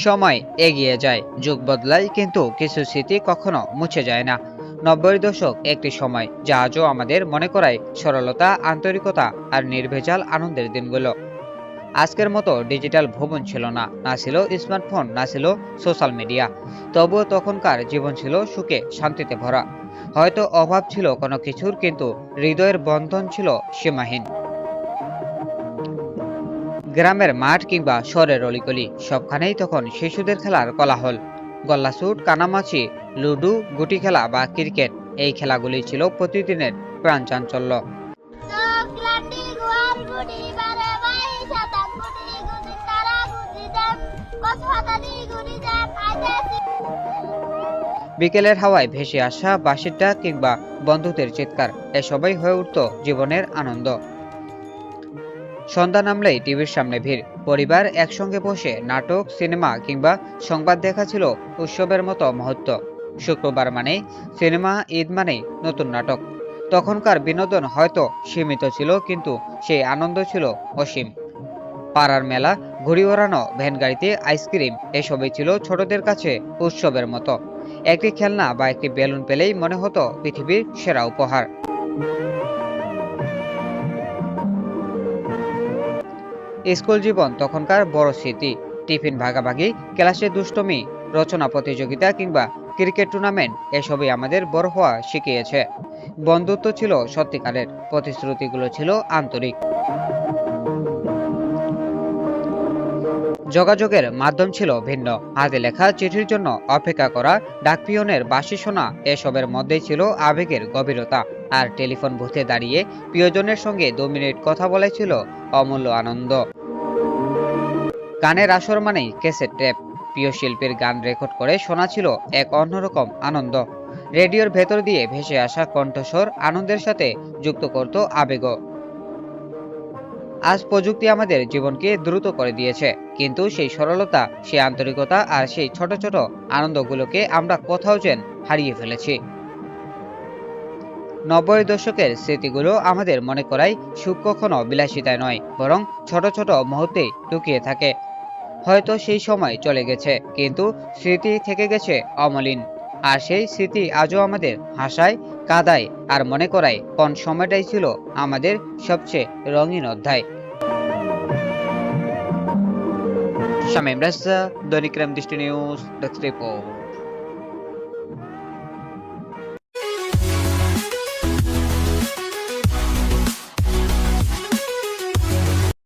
সময় এগিয়ে যায়, যুগ বদলায়, কিন্তু কিছু স্মৃতি কখনো মুছে যায় না। 90-এর দশক একটি সময় যা আজও আমাদের মনে করায় সরলতা, আন্তরিকতা আর নির্ভেজাল আনন্দের দিনগুলো। আজকের মতো ডিজিটাল ভুবন ছিল না, না ছিল স্মার্টফোন, না ছিল সোশ্যাল মিডিয়া। তবুও তখনকার জীবন ছিল সুখে, শান্তিতে ভরা। হয়তো অভাব ছিল কোনো কিছুর, কিন্তু হৃদয়ের বন্ধন ছিল সীমাহীন। গ্রামের মাঠ কিংবা শহরের অলিগলি, সবখানেই তখন শিশুদের খেলার কোলাহল। গল্লাছুট, কানামাছি, লুডু, গুটি খেলা বা ক্রিকেট, এই খেলাগুলি ছিল প্রতিদিনের প্রাণ চাঞ্চল্য। বিকেলের হাওয়ায় ভেসে আসা বাঁশির ডাক কিংবা বন্ধুদের চিৎকার, এসবই হয়ে উঠত জীবনের আনন্দ। সন্ধ্যা নামলেই টিভির সামনে ভিড়, পরিবার একসঙ্গে বসে নাটক, সিনেমা কিংবা সংবাদ দেখা ছিল উৎসবের মতো মুহূর্ত। শুক্রবার মানেই সিনেমা, ঈদ মানেই নতুন নাটক। তখনকার বিনোদন হয়তো সীমিত ছিল, কিন্তু সেই আনন্দ ছিল অসীম। পাড়ার মেলা, ঘুড়ি ওড়ানো, ভ্যান গাড়িতে আইসক্রিম, এসবই ছিল ছোটদের কাছে উৎসবের মতো। একটি খেলনা বা একটি বেলুন পেলেই মনে হতো পৃথিবীর সেরা উপহার। স্কুল জীবন তখনকার বড় স্মৃতি। টিফিন ভাগাভাগি, ক্লাসে দুষ্টমি, রচনা প্রতিযোগিতা কিংবা ক্রিকেট টুর্নামেন্ট, এসবই আমাদের বড় হওয়া শিখিয়েছে। বন্ধুত্ব ছিল সত্যিকারের, প্রতিশ্রুতিগুলো ছিল আন্তরিক। যোগাযোগের মাধ্যম ছিল ভিন্ন, হাতে লেখা চিঠির জন্য অপেক্ষা করা, ডাকপিয়নের বাঁশি শোনা, এসবের মধ্যেই ছিল আবেগের গভীরতা। আর টেলিফোন বুথে দাঁড়িয়ে প্রিয়জনের সঙ্গে 2 মিনিট কথা বলাই ছিল অমূল্য আনন্দ। গানের আসর মানেই ক্যাসেট টেপ, প্রিয় শিল্পীর গান রেকর্ড করে শোনা ছিল এক অন্যরকম আনন্দ। রেডিওর ভেতর দিয়ে ভেসে আসা কণ্ঠস্বর আনন্দের সাথে যুক্ত করত আবেগ। আজ প্রযুক্তি আমাদের জীবনকে দ্রুত করে দিয়েছে, কিন্তু সেই সরলতা, সেই আন্তরিকতা আর সেই ছোট ছোট আনন্দগুলোকে আমরা কোথাও যেন হারিয়ে ফেলেছি। 90-এর দশকের স্মৃতিগুলো আমাদের মনে করায় সুখ কখনো বিলাসিতায় নয়, বরং ছোট ছোট মুহূর্তেই লুকিয়ে থাকে। হয়তো সেই সময় চলে গেছে, কিন্তু স্মৃতি থেকে গেছে অমলিন। আর সেই স্মৃতি আজও আমাদের হাসায়, কাঁদায় আর মনে করায় কোন সময়টাই ছিল আমাদের সবচেয়ে রঙিন অধ্যায়। শামীম রাজা, দৈনিক দৃষ্টি নিউজ, ডেস্ক রিপোর্ট।